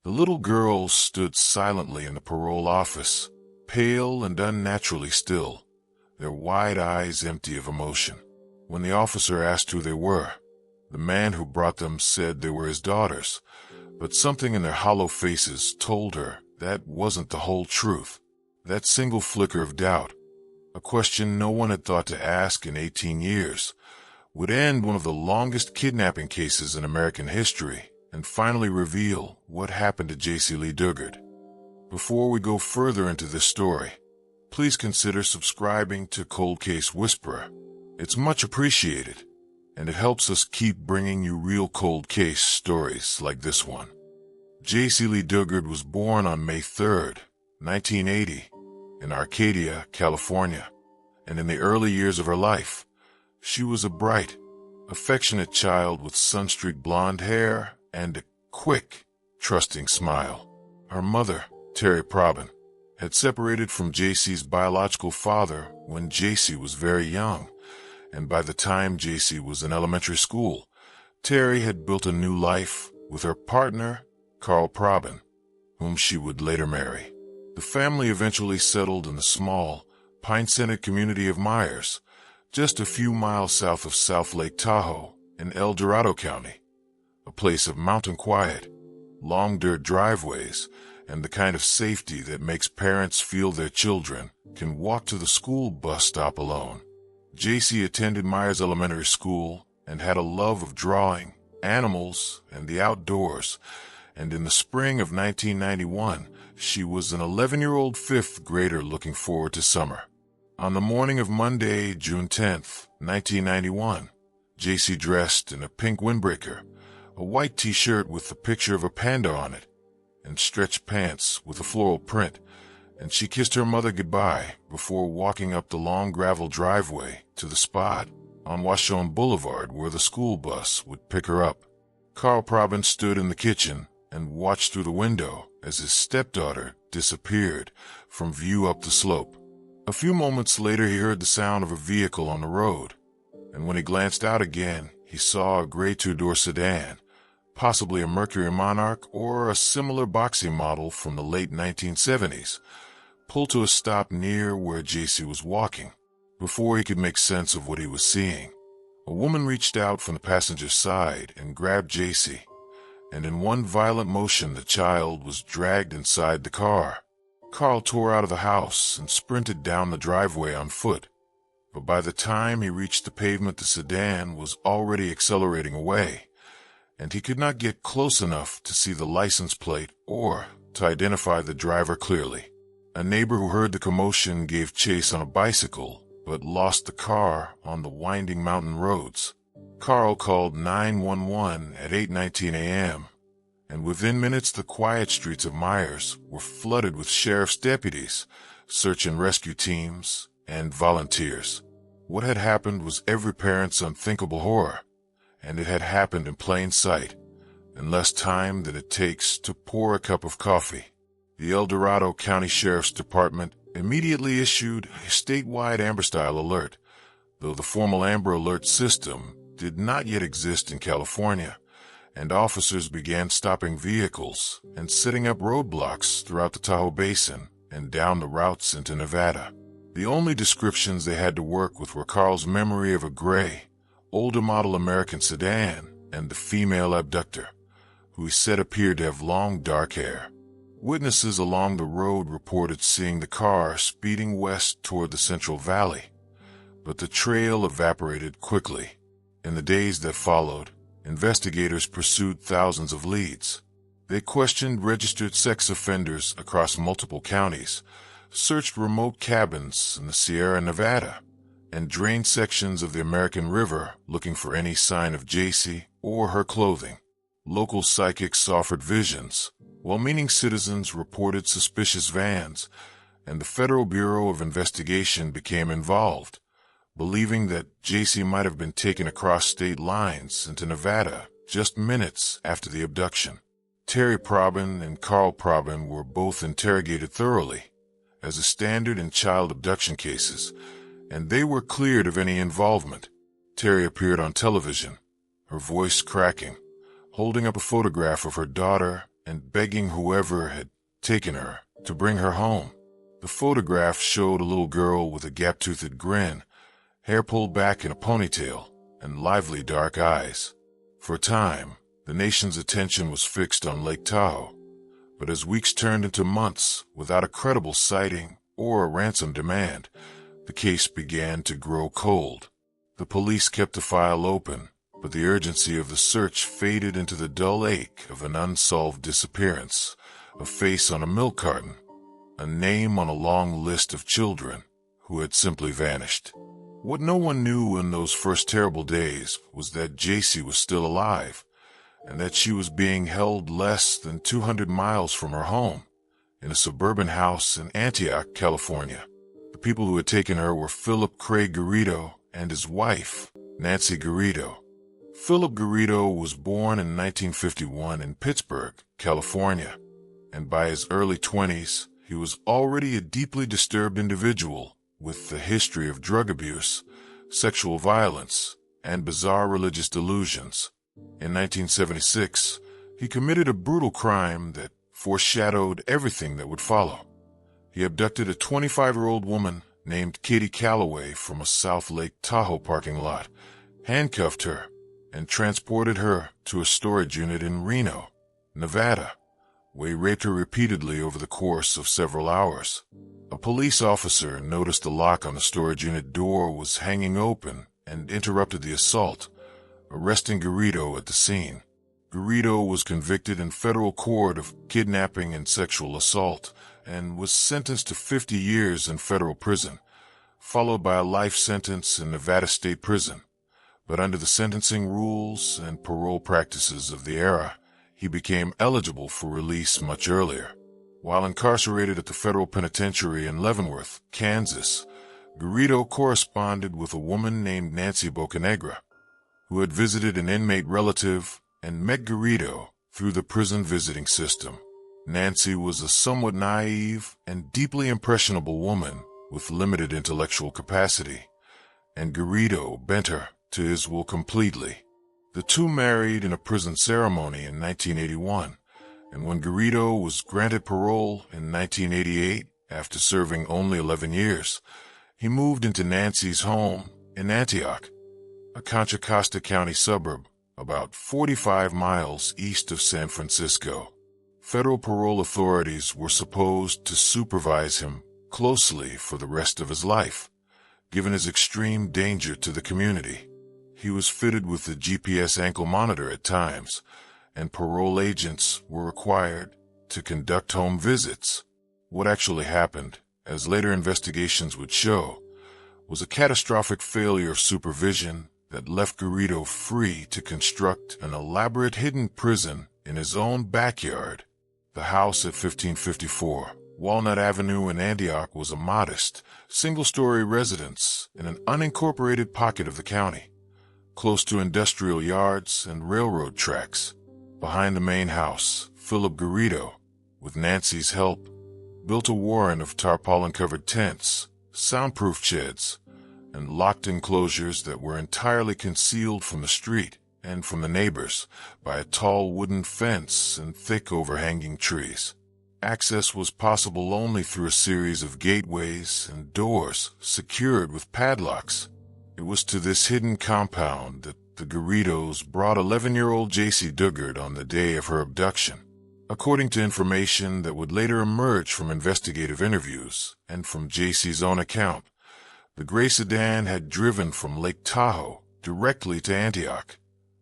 The little girl stood silently in the parole office, pale and unnaturally still, their wide eyes empty of emotion. When the officer asked who they were, the man who brought them said they were his daughters, but something in their hollow faces told her that wasn't the whole truth. That single flicker of doubt, a question no one had thought to ask in 18 years, would end one of the longest kidnapping cases in American history and finally reveal what happened to Jaycee Lee Dugard. Before we go further into this story, please consider subscribing to Cold Case Whisperer. It's much appreciated, and it helps us keep bringing you real cold case stories like this one. Jaycee Lee Dugard was born on May 3rd, 1980, in Arcadia, California, and in the early years of her life, she was a bright, affectionate child with sun-streaked blonde hair and a quick, trusting smile. Her mother, Terry Probin, had separated from Jaycee's biological father when Jaycee was very young, and by the time Jaycee was in elementary school, Terry had built a new life with her partner, Carl Probin, whom she would later marry. The family eventually settled in the small, pine-scented community of Meyers, just a few miles south of South Lake Tahoe in El Dorado County, a place of mountain quiet, long dirt driveways, and the kind of safety that makes parents feel their children can walk to the school bus stop alone. Jaycee attended Meyers Elementary School and had a love of drawing, animals, and the outdoors, and in the spring of 1991, she was an 11-year-old fifth grader looking forward to summer. On the morning of Monday, June 10th, 1991, Jaycee dressed in a pink windbreaker, a white t-shirt with a picture of a panda on it, and stretched pants with a floral print, and she kissed her mother goodbye before walking up the long gravel driveway to the spot on Washone Boulevard where the school bus would pick her up. Carl Probin stood in the kitchen and watched through the window as his stepdaughter disappeared from view up the slope. A few moments later, he heard the sound of a vehicle on the road, and when he glanced out again, he saw a gray two-door sedan, possibly a Mercury Monarch or a similar boxy model from the late 1970s, pull to a stop near where Jaycee was walking. Before he could make sense of what he was seeing, a woman reached out from the passenger's side and grabbed Jaycee, and in one violent motion the child was dragged inside the car. Carl tore out of the house and sprinted down the driveway on foot, but by the time he reached the pavement the sedan was already accelerating away, and he could not get close enough to see the license plate or to identify the driver clearly. A neighbor who heard the commotion gave chase on a bicycle, but lost the car on the winding mountain roads. Carl called 911 at 8:19 a.m., and within minutes the quiet streets of Meyers were flooded with sheriff's deputies, search and rescue teams, and volunteers. What had happened was every parent's unthinkable horror, and it had happened in plain sight, in less time than it takes to pour a cup of coffee. The El Dorado County Sheriff's Department immediately issued a statewide Amber-style alert, though the formal Amber Alert system did not yet exist in California, and officers began stopping vehicles and setting up roadblocks throughout the Tahoe Basin and down the routes into Nevada. The only descriptions they had to work with were Carl's memory of a gray, older model American sedan and the female abductor, who he said appeared to have long dark hair. Witnesses along the road reported seeing the car speeding west toward the Central Valley, but the trail evaporated quickly. In the days that followed, investigators pursued thousands of leads. They questioned registered sex offenders across multiple counties, searched remote cabins in the Sierra Nevada, and drained sections of the American River looking for any sign of Jaycee or her clothing. Local psychics offered visions, well-meaning citizens reported suspicious vans, and the Federal Bureau of Investigation became involved, believing that Jaycee might have been taken across state lines into Nevada just minutes after the abduction. Terry Probin and Carl Probin were both interrogated thoroughly, as is standard in child abduction cases, and they were cleared of any involvement. Terry appeared on television, her voice cracking, holding up a photograph of her daughter and begging whoever had taken her to bring her home. The photograph showed a little girl with a gap-toothed grin, hair pulled back in a ponytail, and lively dark eyes. For a time, the nation's attention was fixed on Lake Tahoe, but as weeks turned into months without a credible sighting or a ransom demand, the case began to grow cold. The police kept the file open, but the urgency of the search faded into the dull ache of an unsolved disappearance, a face on a milk carton, a name on a long list of children who had simply vanished. What no one knew in those first terrible days was that Jaycee was still alive, and that she was being held less than 200 miles from her home, in a suburban house in Antioch, California. The people who had taken her were Phillip Garrido and his wife, Nancy Garrido. Phillip Garrido was born in 1951 in Pittsburgh, California, and by his early 20s, he was already a deeply disturbed individual with a history of drug abuse, sexual violence, and bizarre religious delusions. In 1976, he committed a brutal crime that foreshadowed everything that would follow. He abducted a 25-year-old woman named Katie Calloway from a South Lake Tahoe parking lot, handcuffed her, and transported her to a storage unit in Reno, Nevada, where he raped her repeatedly over the course of several hours. A police officer noticed the lock on the storage unit door was hanging open and interrupted the assault, arresting Garrido at the scene. Garrido was convicted in federal court of kidnapping and sexual assault and was sentenced to 50 years in federal prison, followed by a life sentence in Nevada State Prison. But under the sentencing rules and parole practices of the era, he became eligible for release much earlier. While incarcerated at the federal penitentiary in Leavenworth, Kansas, Garrido corresponded with a woman named Nancy Bocanegra, who had visited an inmate relative and met Garrido through the prison visiting system. Nancy was a somewhat naive and deeply impressionable woman with limited intellectual capacity, and Garrido bent her to his will completely. The two married in a prison ceremony in 1981, and when Garrido was granted parole in 1988 after serving only 11 years, he moved into Nancy's home in Antioch, a Contra Costa County suburb about 45 miles east of San Francisco. Federal parole authorities were supposed to supervise him closely for the rest of his life, given his extreme danger to the community. He was fitted with a GPS ankle monitor at times, and parole agents were required to conduct home visits. What actually happened, as later investigations would show, was a catastrophic failure of supervision that left Garrido free to construct an elaborate hidden prison in his own backyard. The house at 1554 Walnut Avenue in Antioch was a modest, single-story residence in an unincorporated pocket of the county, close to industrial yards and railroad tracks. Behind the main house, Phillip Garrido, with Nancy's help, built a warren of tarpaulin-covered tents, soundproof sheds, and locked enclosures that were entirely concealed from the street and from the neighbors by a tall wooden fence and thick overhanging trees. Access was possible only through a series of gateways and doors secured with padlocks. It was to this hidden compound that the Garridos brought 11-year-old Jaycee Dugard on the day of her abduction. According to information that would later emerge from investigative interviews and from Jaycee's own account, the gray sedan had driven from Lake Tahoe directly to Antioch,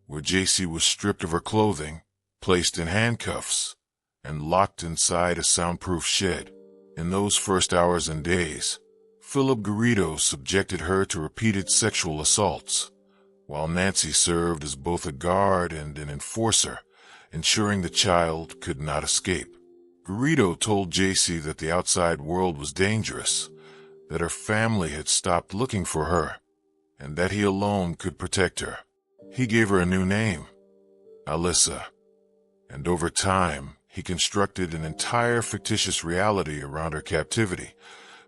where Jaycee was stripped of her clothing, placed in handcuffs, and locked inside a soundproof shed. In those first hours and days, Phillip Garrido subjected her to repeated sexual assaults, while Nancy served as both a guard and an enforcer, ensuring the child could not escape. Garrido told Jaycee that the outside world was dangerous, that her family had stopped looking for her, and that he alone could protect her. He gave her a new name, Alyssa, and over time, he constructed an entire fictitious reality around her captivity,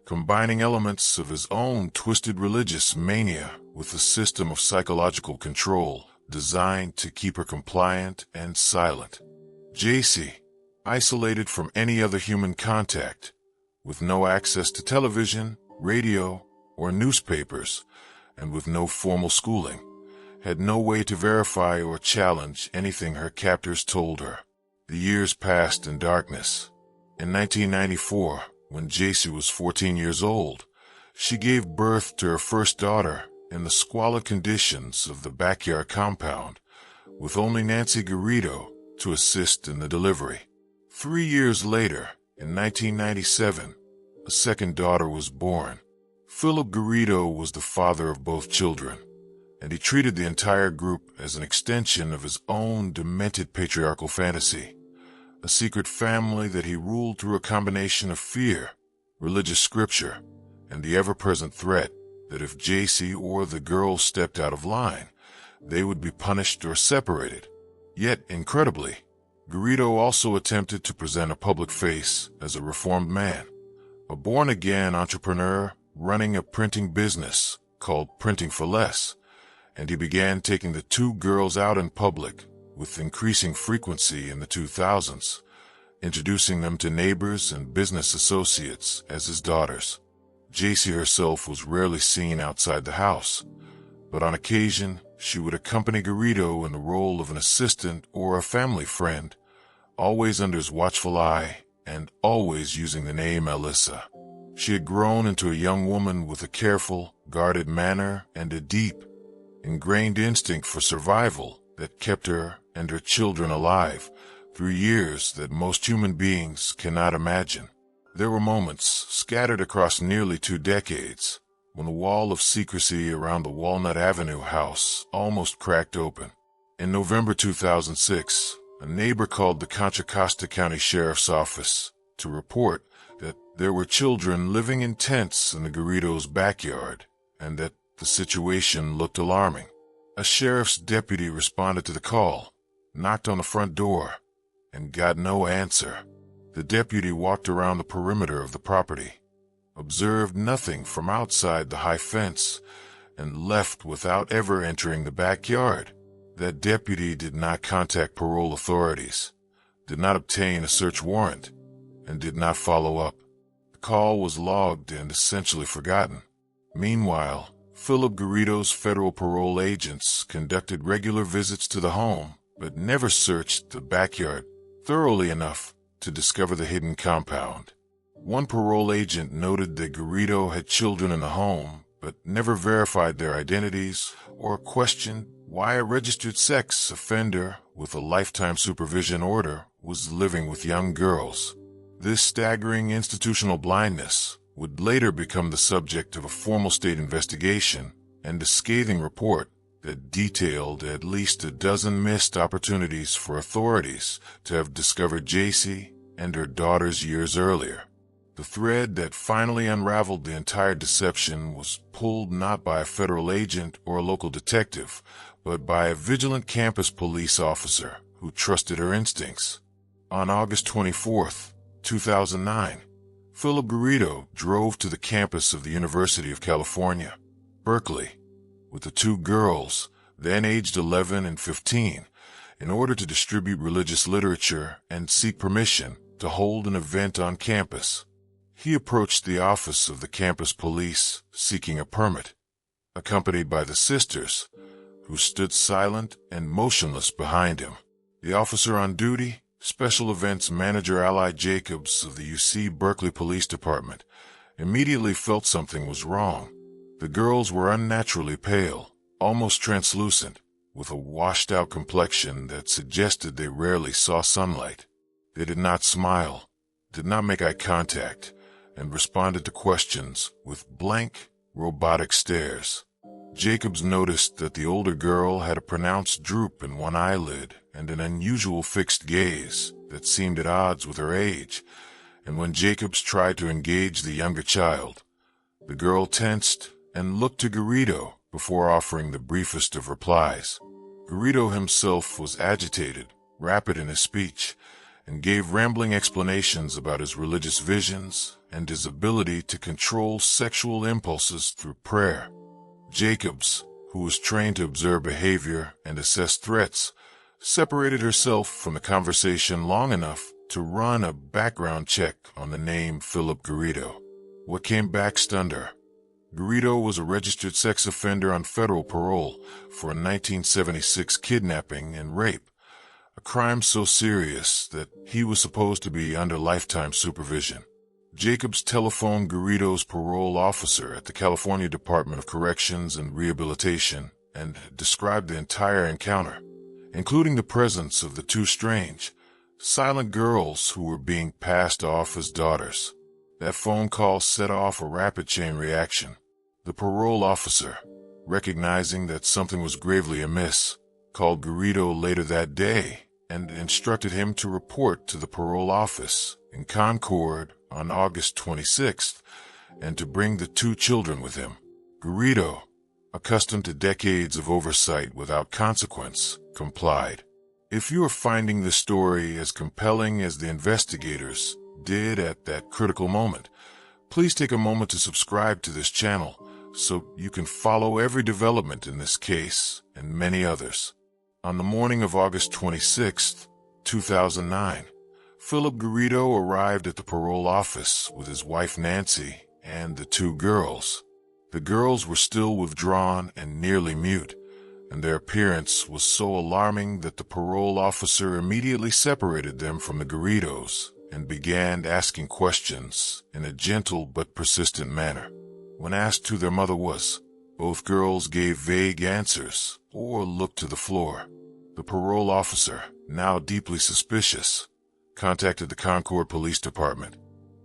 combining elements of his own twisted religious mania with a system of psychological control designed to keep her compliant and silent. Jaycee, isolated from any other human contact, with no access to television, radio, or newspapers, and with no formal schooling, had no way to verify or challenge anything her captors told her. The years passed in darkness. In 1994, when Jaycee was 14 years old, she gave birth to her first daughter in the squalid conditions of the backyard compound, with only Nancy Garrido to assist in the delivery. 3 years later, in 1997, a second daughter was born. Phillip Garrido was the father of both children, and he treated the entire group as an extension of his own demented patriarchal fantasy, a secret family that he ruled through a combination of fear, religious scripture, and the ever-present threat that if Jaycee or the girls stepped out of line, they would be punished or separated. Yet, incredibly, Garrido also attempted to present a public face as a reformed man, a born-again entrepreneur running a printing business called Printing for Less, and he began taking the two girls out in public with increasing frequency in the 2000s, introducing them to neighbors and business associates as his daughters. Jaycee herself was rarely seen outside the house, but on occasion she would accompany Garrido in the role of an assistant or a family friend, always under his watchful eye and always using the name Alyssa. She had grown into a young woman with a careful, guarded manner and a deep, ingrained instinct for survival that kept her and her children alive through years that most human beings cannot imagine. There were moments, scattered across nearly 2 decades, when the wall of secrecy around the Walnut Avenue house almost cracked open. In November 2006, a neighbor called the Contra Costa County Sheriff's Office to report that there were children living in tents in the Garrido's backyard and that the situation looked alarming. A sheriff's deputy responded to the call, knocked on the front door, and got no answer. The deputy walked around the perimeter of the property, observed nothing from outside the high fence, and left without ever entering the backyard. That deputy did not contact parole authorities, did not obtain a search warrant, and did not follow up. The call was logged and essentially forgotten. Meanwhile, Phillip Garrido's federal parole agents conducted regular visits to the home, but never searched the backyard thoroughly enough to discover the hidden compound. One parole agent noted that Garrido had children in the home, but never verified their identities or questioned why a registered sex offender with a lifetime supervision order was living with young girls. This staggering institutional blindness would later become the subject of a formal state investigation and a scathing report that detailed at least a dozen missed opportunities for authorities to have discovered Jaycee and her daughters years earlier. The thread that finally unraveled the entire deception was pulled not by a federal agent or a local detective, but by a vigilant campus police officer who trusted her instincts. On August 24, 2009, Phillip Garrido drove to the campus of the University of California, Berkeley, with the two girls, then aged 11 and 15, in order to distribute religious literature and seek permission to hold an event on campus. He approached the office of the campus police seeking a permit, accompanied by the sisters, who stood silent and motionless behind him. The officer on duty, Special Events Manager Ally Jacobs of the UC Berkeley Police Department, immediately felt something was wrong. The girls were unnaturally pale, almost translucent, with a washed-out complexion that suggested they rarely saw sunlight. They did not smile, did not make eye contact, and responded to questions with blank, robotic stares. Jacobs noticed that the older girl had a pronounced droop in one eyelid and an unusual fixed gaze that seemed at odds with her age, and when Jacobs tried to engage the younger child, the girl tensed and looked to Garrido before offering the briefest of replies. Garrido himself was agitated, rapid in his speech, and gave rambling explanations about his religious visions and his ability to control sexual impulses through prayer. Jacobs, who was trained to observe behavior and assess threats, separated herself from the conversation long enough to run a background check on the name Phillip Garrido. What came back stunned her. Garrido was a registered sex offender on federal parole for a 1976 kidnapping and rape, a crime so serious that he was supposed to be under lifetime supervision. Jacobs telephoned Garrido's parole officer at the California Department of Corrections and Rehabilitation and described the entire encounter, including the presence of the two strange, silent girls who were being passed off as daughters. That phone call set off a rapid chain reaction. The parole officer, recognizing that something was gravely amiss, called Garrido later that day and instructed him to report to the parole office in Concord on August 26th and to bring the two children with him. Garrido, accustomed to decades of oversight without consequence, complied. If you are finding this story as compelling as the investigators did at that critical moment, please take a moment to subscribe to this channel so you can follow every development in this case and many others. On the morning of August 26, 2009, Phillip Garrido arrived at the parole office with his wife Nancy and the two girls. The girls were still withdrawn and nearly mute, and their appearance was so alarming that the parole officer immediately separated them from the Garridos and began asking questions in a gentle but persistent manner. When asked who their mother was, both girls gave vague answers or looked to the floor. The parole officer, now deeply suspicious, contacted the Concord Police Department,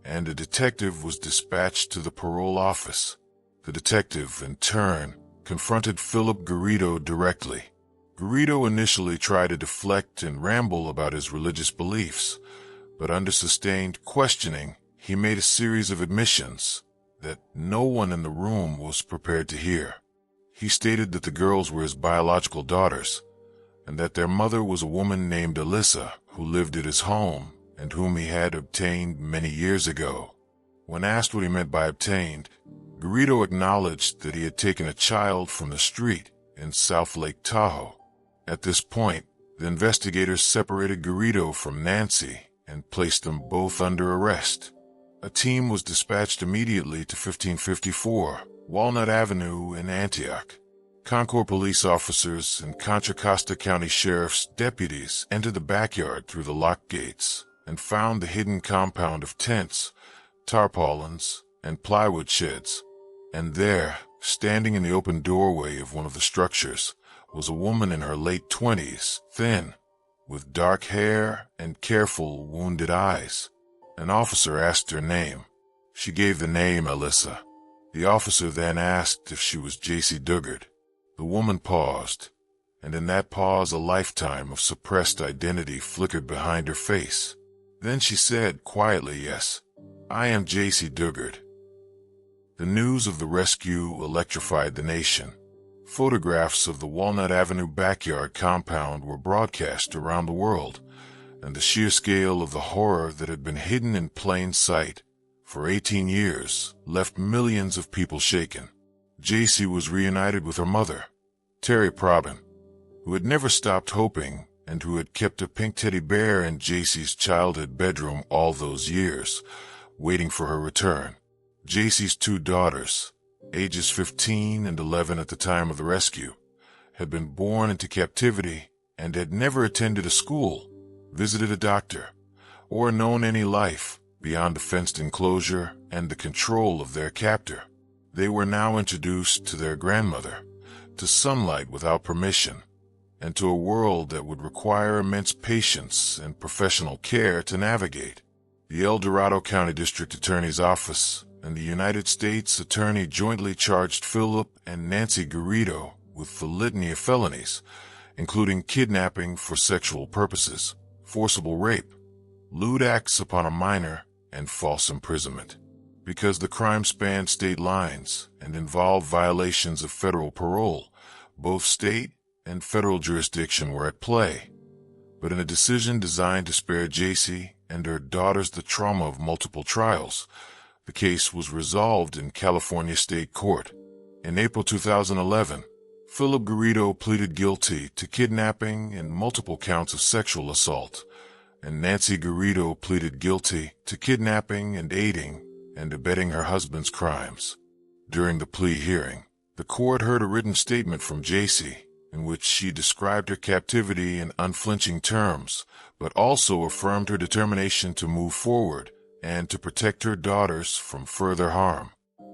and a detective was dispatched to the parole office. The detective, in turn, confronted Phillip Garrido directly. Garrido initially tried to deflect and ramble about his religious beliefs, but under sustained questioning, he made a series of admissions that no one in the room was prepared to hear. He stated that the girls were his biological daughters, and that their mother was a woman named Alyssa who lived at his home and whom he had obtained many years ago. When asked what he meant by obtained, Garrido acknowledged that he had taken a child from the street in South Lake Tahoe. At this point, the investigators separated Garrido from Nancy and placed them both under arrest. A team was dispatched immediately to 1554 Walnut Avenue in Antioch. Concord police officers and Contra Costa County Sheriff's deputies entered the backyard through the locked gates and found the hidden compound of tents, tarpaulins, and plywood sheds. And there, standing in the open doorway of one of the structures, was a woman in her late 20s, thin, with dark hair and careful, wounded eyes. An officer asked her name. She gave the name Alyssa. The officer then asked if she was Jaycee Dugard. The woman paused, and in that pause a lifetime of suppressed identity flickered behind her face. Then she said quietly, "Yes, I am Jaycee Dugard." The news of the rescue electrified the nation. Photographs of the Walnut Avenue backyard compound were broadcast around the world, and the sheer scale of the horror that had been hidden in plain sight for 18 years left millions of people shaken. Jaycee was reunited with her mother, Terry Probin, who had never stopped hoping and who had kept a pink teddy bear in Jaycee's childhood bedroom all those years, waiting for her return. Jaycee's two daughters, ages 15 and 11 at the time of the rescue, had been born into captivity and had never attended a school, visited a doctor, or known any life beyond a fenced enclosure and the control of their captor. They were now introduced to their grandmother, to sunlight without permission, and to a world that would require immense patience and professional care to navigate. The El Dorado County District Attorney's Office and the United States Attorney jointly charged Phillip and Nancy Garrido with the litany of felonies, including kidnapping for sexual purposes, forcible rape, lewd acts upon a minor, and false imprisonment. Because the crime spanned state lines and involved violations of federal parole, both state and federal jurisdiction were at play. But in a decision designed to spare Jaycee and her daughters the trauma of multiple trials, the case was resolved in California State Court. In April 2011, Phillip Garrido pleaded guilty to kidnapping and multiple counts of sexual assault, and Nancy Garrido pleaded guilty to kidnapping and aiding and abetting her husband's crimes. During the plea hearing, the court heard a written statement from Jaycee in which she described her captivity in unflinching terms, but also affirmed her determination to move forward and to protect her daughters from further harm.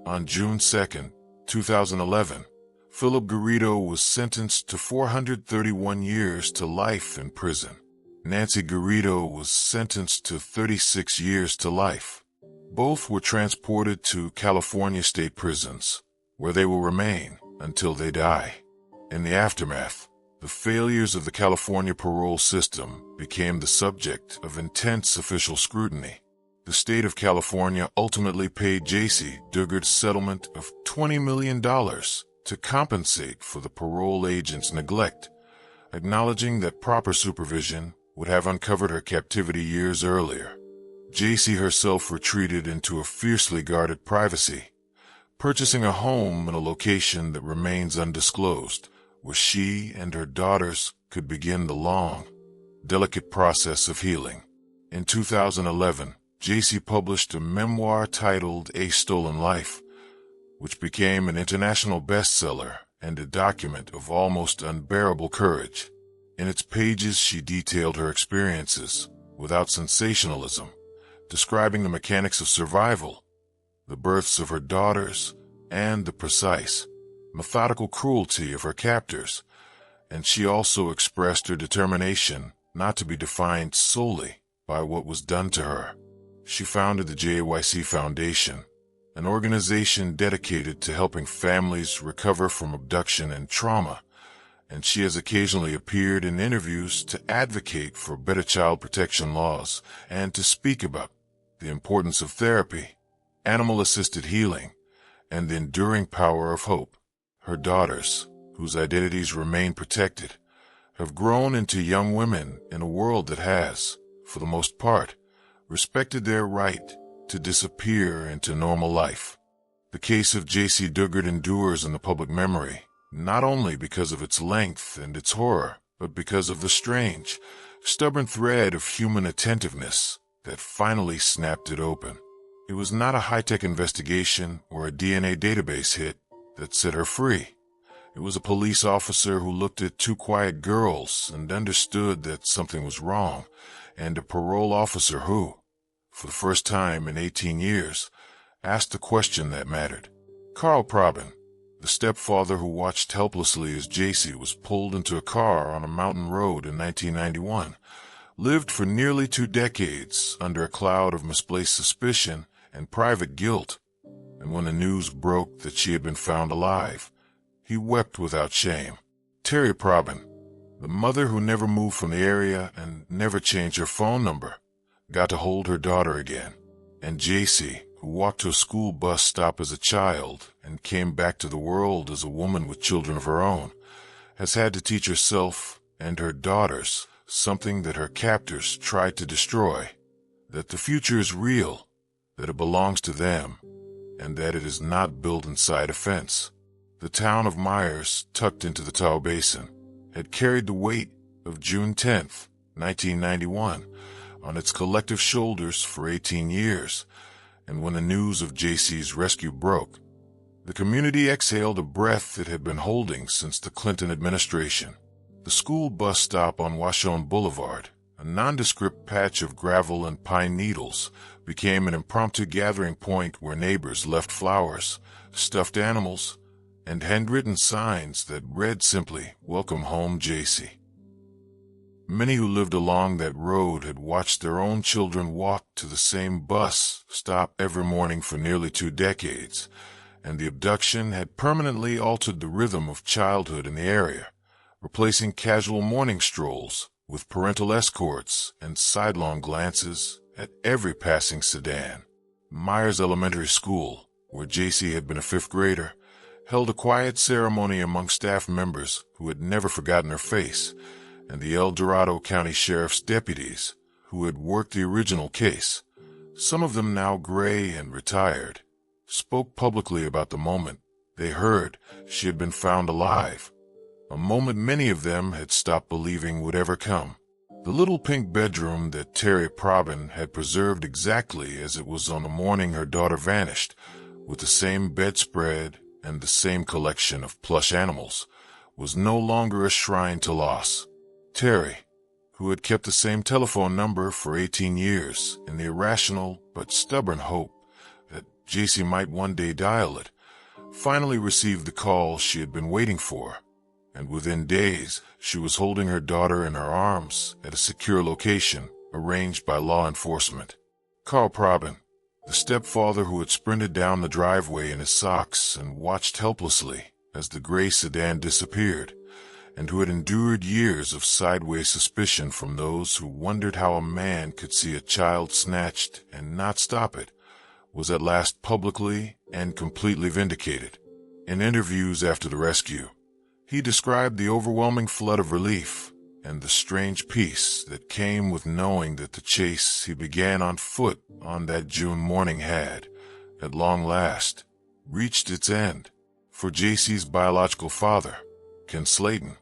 On June 2, 2011, Phillip Garrido was sentenced to 431 years to life in prison. Nancy Garrido was sentenced to 36 years to life. Both were transported to California state prisons, where they will remain until they die. In the aftermath, the failures of the California parole system became the subject of intense official scrutiny. The state of California ultimately paid Jaycee Dugard's settlement of $20 million to compensate for the parole agent's neglect, acknowledging that proper supervision would have uncovered her captivity years earlier. Jaycee herself retreated into a fiercely guarded privacy, purchasing a home in a location that remains undisclosed, where she and her daughters could begin the long, delicate process of healing. In 2011, Jaycee published a memoir titled A Stolen Life, which became an international bestseller and a document of almost unbearable courage. In its pages, she detailed her experiences without sensationalism, describing the mechanics of survival, the births of her daughters, and the precise, methodical cruelty of her captors, and she also expressed her determination not to be defined solely by what was done to her. She founded the Jaycee Foundation, an organization dedicated to helping families recover from abduction and trauma, and she has occasionally appeared in interviews to advocate for better child protection laws and to speak about the importance of therapy, animal-assisted healing, and the enduring power of hope. Her daughters, whose identities remain protected, have grown into young women in a world that has, for the most part, respected their right to disappear into normal life. The case of Jaycee Dugard endures in the public memory, not only because of its length and its horror, but because of the strange, stubborn thread of human attentiveness that finally snapped it open. It was not a high-tech investigation or a DNA database hit that set her free. It was a police officer who looked at two quiet girls and understood that something was wrong, and a parole officer who, for the first time in 18 years, asked a question that mattered. Carl Probin, the stepfather who watched helplessly as Jaycee was pulled into a car on a mountain road in 1991, lived for nearly 2 decades under a cloud of misplaced suspicion and private guilt, and when the news broke that she had been found alive, he wept without shame. Terry Probin, the mother who never moved from the area and never changed her phone number, got to hold her daughter again. And Jaycee, who walked to a school bus stop as a child and came back to the world as a woman with children of her own, has had to teach herself and her daughters something that her captors tried to destroy, that the future is real, that it belongs to them, and that it is not built inside a fence. The town of Meyers, tucked into the Tahoe Basin, had carried the weight of June 10, 1991, on its collective shoulders for 18 years, and when the news of Jaycee's rescue broke, the community exhaled a breath it had been holding since the Clinton administration. The school bus stop on Washone Boulevard, a nondescript patch of gravel and pine needles, became an impromptu gathering point where neighbors left flowers, stuffed animals, and handwritten signs that read simply, "Welcome home, Jaycee." Many who lived along that road had watched their own children walk to the same bus stop every morning for nearly 2 decades, and the abduction had permanently altered the rhythm of childhood in the area, replacing casual morning strolls with parental escorts and sidelong glances at every passing sedan. Meyers Elementary School, where Jaycee had been a 5th grader, held a quiet ceremony among staff members who had never forgotten her face, and the El Dorado County Sheriff's deputies who had worked the original case, some of them now gray and retired, spoke publicly about the moment they heard she had been found alive, a moment many of them had stopped believing would ever come. The little pink bedroom that Terry Probin had preserved exactly as it was on the morning her daughter vanished, with the same bedspread and the same collection of plush animals, was no longer a shrine to loss. Terry, who had kept the same telephone number for 18 years in the irrational but stubborn hope that Jaycee might one day dial it, finally received the call she had been waiting for, and within days she was holding her daughter in her arms at a secure location arranged by law enforcement. Carl Probin, the stepfather who had sprinted down the driveway in his socks and watched helplessly as the gray sedan disappeared, and who had endured years of sideways suspicion from those who wondered how a man could see a child snatched and not stop it, was at last publicly and completely vindicated. In interviews after the rescue, he described the overwhelming flood of relief and the strange peace that came with knowing that the chase he began on foot on that June morning had, at long last, reached its end. For Jaycee's biological father, Ken Slayton,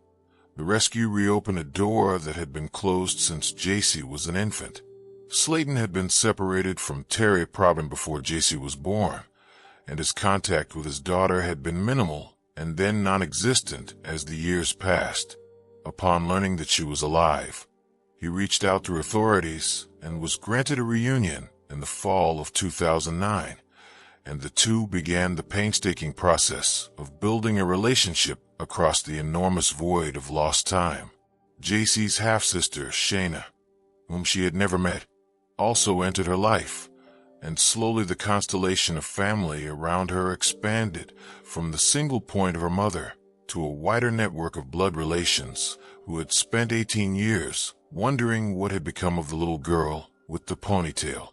the rescue reopened a door that had been closed since Jaycee was an infant. Slayton had been separated from Terry Probin before Jaycee was born, and his contact with his daughter had been minimal and then non-existent as the years passed. Upon learning that she was alive, he reached out to authorities and was granted a reunion in the fall of 2009, and the two began the painstaking process of building a relationship across the enormous void of lost time. Jaycee's half-sister, Shayna, whom she had never met, also entered her life, and slowly the constellation of family around her expanded from the single point of her mother to a wider network of blood relations who had spent 18 years wondering what had become of the little girl with the ponytail.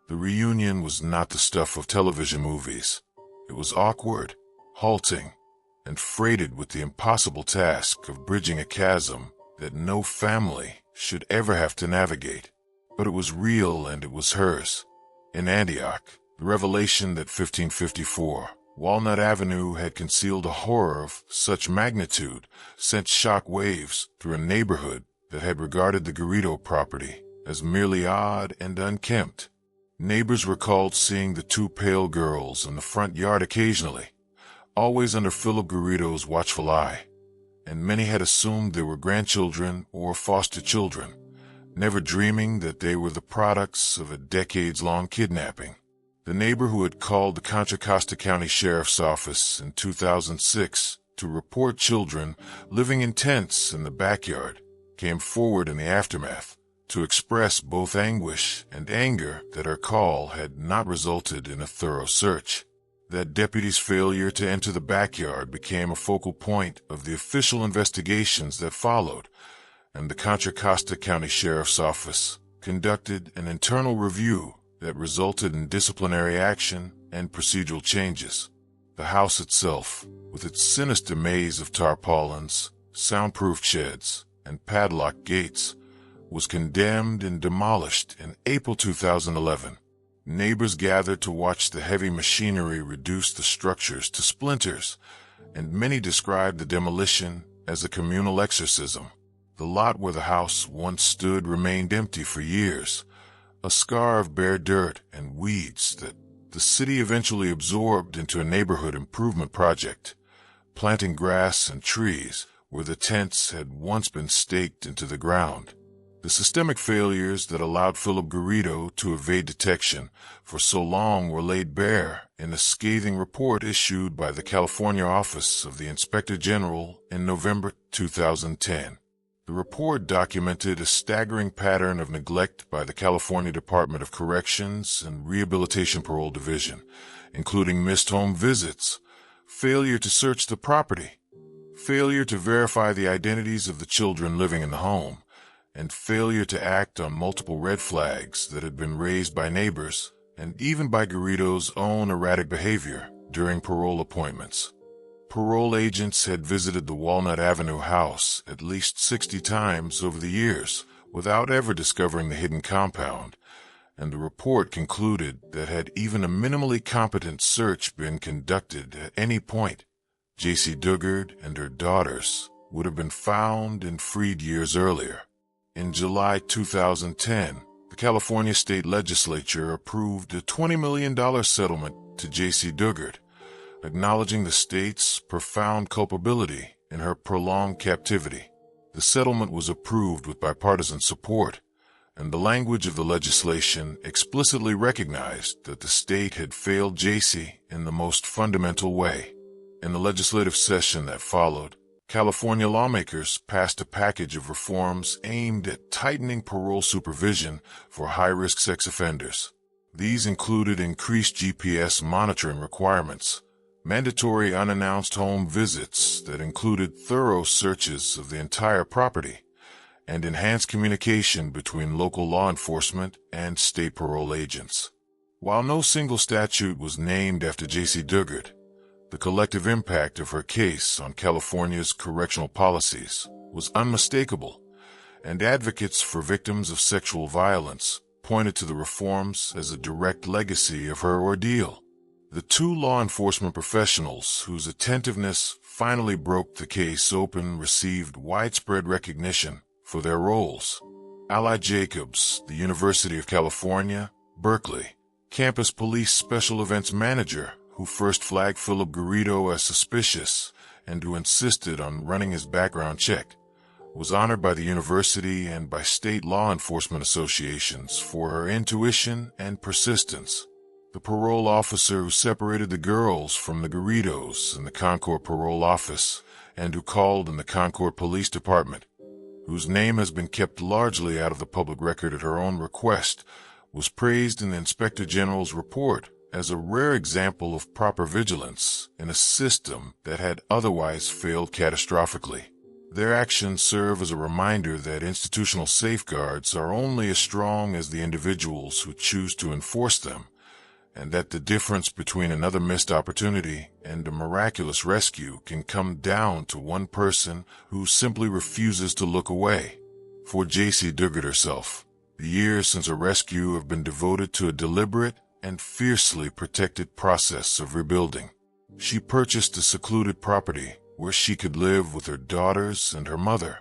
The reunion was not the stuff of television movies. It was awkward, halting, and freighted with the impossible task of bridging a chasm that no family should ever have to navigate. But it was real and it was hers. In Antioch, the revelation that 1554 Walnut Avenue had concealed a horror of such magnitude sent shock waves through a neighborhood that had regarded the Garrido property as merely odd and unkempt. Neighbors recalled seeing the two pale girls in the front yard occasionally, always under Phillip Garrido's watchful eye, and many had assumed they were grandchildren or foster children, never dreaming that they were the products of a decades-long kidnapping. The neighbor who had called the Contra Costa County Sheriff's Office in 2006 to report children living in tents in the backyard came forward in the aftermath to express both anguish and anger that her call had not resulted in a thorough search. That deputy's failure to enter the backyard became a focal point of the official investigations that followed, and the Contra Costa County Sheriff's Office conducted an internal review that resulted in disciplinary action and procedural changes. The house itself, with its sinister maze of tarpaulins, soundproof sheds, and padlocked gates, was condemned and demolished in April 2011. Neighbors gathered to watch the heavy machinery reduce the structures to splinters, and many described the demolition as a communal exorcism. The lot where the house once stood remained empty for years, a scar of bare dirt and weeds that the city eventually absorbed into a neighborhood improvement project, planting grass and trees where the tents had once been staked into the ground. The systemic failures that allowed Phillip Garrido to evade detection for so long were laid bare in a scathing report issued by the California Office of the Inspector General in November 2010. The report documented a staggering pattern of neglect by the California Department of Corrections and Rehabilitation Parole Division, including missed home visits, failure to search the property, failure to verify the identities of the children living in the home, and failure to act on multiple red flags that had been raised by neighbors and even by Garrido's own erratic behavior during parole appointments. Parole agents had visited the Walnut Avenue house at least 60 times over the years without ever discovering the hidden compound, and the report concluded that had even a minimally competent search been conducted at any point, Jaycee Dugard and her daughters would have been found and freed years earlier. In July 2010, the California State Legislature approved a $20 million settlement to Jaycee Dugard, acknowledging the state's profound culpability in her prolonged captivity. The settlement was approved with bipartisan support, and the language of the legislation explicitly recognized that the state had failed Jaycee in the most fundamental way. In the legislative session that followed, California lawmakers passed a package of reforms aimed at tightening parole supervision for high-risk sex offenders. These included increased GPS monitoring requirements, mandatory unannounced home visits that included thorough searches of the entire property, and enhanced communication between local law enforcement and state parole agents. While no single statute was named after Jaycee Dugard, the collective impact of her case on California's correctional policies was unmistakable, and advocates for victims of sexual violence pointed to the reforms as a direct legacy of her ordeal. The two law enforcement professionals whose attentiveness finally broke the case open received widespread recognition for their roles. Ally Jacobs, the University of California, Berkeley, campus police special events manager who first flagged Phillip Garrido as suspicious and who insisted on running his background check, was honored by the university and by state law enforcement associations for her intuition and persistence. The parole officer who separated the girls from the Garridos in the Concord Parole Office and who called in the Concord Police Department, whose name has been kept largely out of the public record at her own request, was praised in the Inspector General's report as a rare example of proper vigilance in a system that had otherwise failed catastrophically. Their actions serve as a reminder that institutional safeguards are only as strong as the individuals who choose to enforce them, and that the difference between another missed opportunity and a miraculous rescue can come down to one person who simply refuses to look away. For Jaycee Dugard herself, the years since her rescue have been devoted to a deliberate and fiercely protected process of rebuilding. She purchased a secluded property where she could live with her daughters and her mother,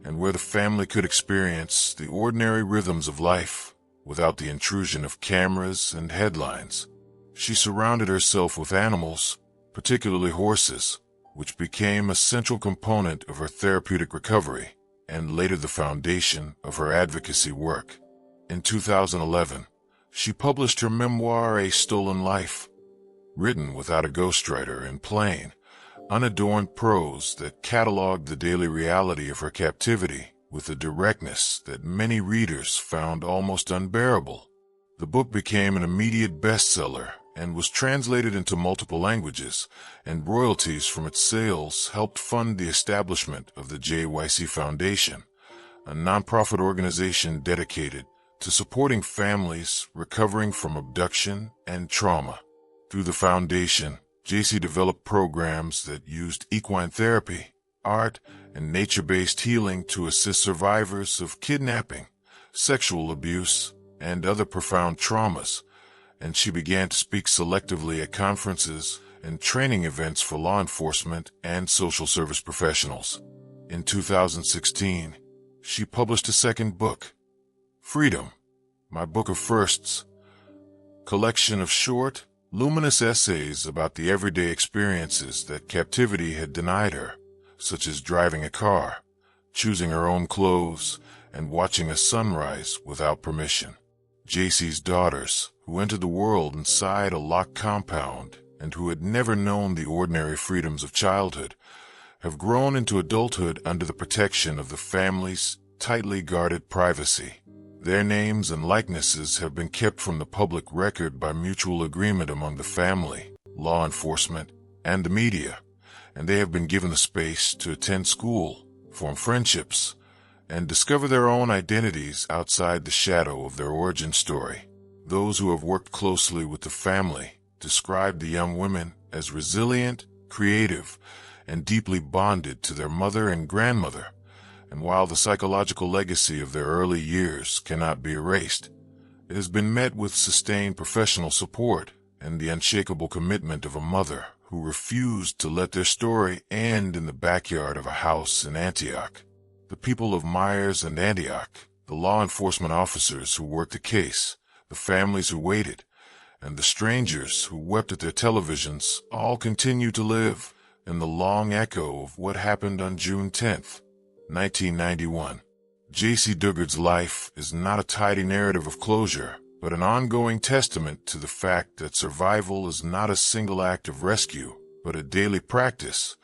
and where the family could experience the ordinary rhythms of life without the intrusion of cameras and headlines. She surrounded herself with animals, particularly horses, which became a central component of her therapeutic recovery and later the foundation of her advocacy work. In 2011, she published her memoir, A Stolen Life, written without a ghostwriter in plain, unadorned prose that cataloged the daily reality of her captivity with a directness that many readers found almost unbearable. The book became an immediate bestseller and was translated into multiple languages, and royalties from its sales helped fund the establishment of the Jaycee Foundation, a nonprofit organization dedicated to supporting families recovering from abduction and trauma. Through the foundation, Jaycee developed programs that used equine therapy, art, and nature-based healing to assist survivors of kidnapping, sexual abuse, and other profound traumas, and she began to speak selectively at conferences and training events for law enforcement and social service professionals. In 2016, she published a second book, Freedom, My Book of Firsts, collection of short, luminous essays about the everyday experiences that captivity had denied her, such as driving a car, choosing her own clothes, and watching a sunrise without permission. Jaycee's daughters, who entered the world inside a locked compound and who had never known the ordinary freedoms of childhood, have grown into adulthood under the protection of the family's tightly guarded privacy. Their names and likenesses have been kept from the public record by mutual agreement among the family, law enforcement, and the media, and they have been given the space to attend school, form friendships, and discover their own identities outside the shadow of their origin story. Those who have worked closely with the family describe the young women as resilient, creative, and deeply bonded to their mother and grandmother. And while the psychological legacy of their early years cannot be erased, it has been met with sustained professional support and the unshakable commitment of a mother who refused to let their story end in the backyard of a house in Antioch. The The people of Meyers and Antioch, the law enforcement officers who worked the case, the families who waited, and the strangers who wept at their televisions all continue to live in the long echo of what happened on June 10th, 1991. Jaycee Dugard's life is not a tidy narrative of closure, but an ongoing testament to the fact that survival is not a single act of rescue, but a daily practice,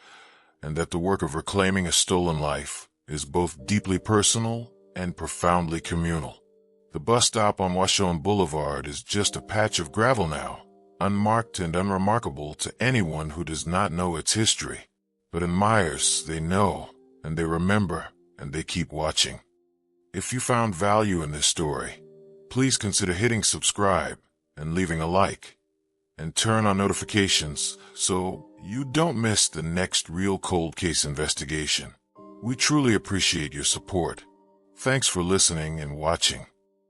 and that the work of reclaiming a stolen life is both deeply personal and profoundly communal. The bus stop on Washone Boulevard is just a patch of gravel now, unmarked and unremarkable to anyone who does not know its history. But in Meyers, they know, and they remember, and they keep watching. If you found value in this story, please consider hitting subscribe and leaving a like, and turn on notifications so you don't miss the next real cold case investigation. We truly appreciate your support. Thanks for listening and watching.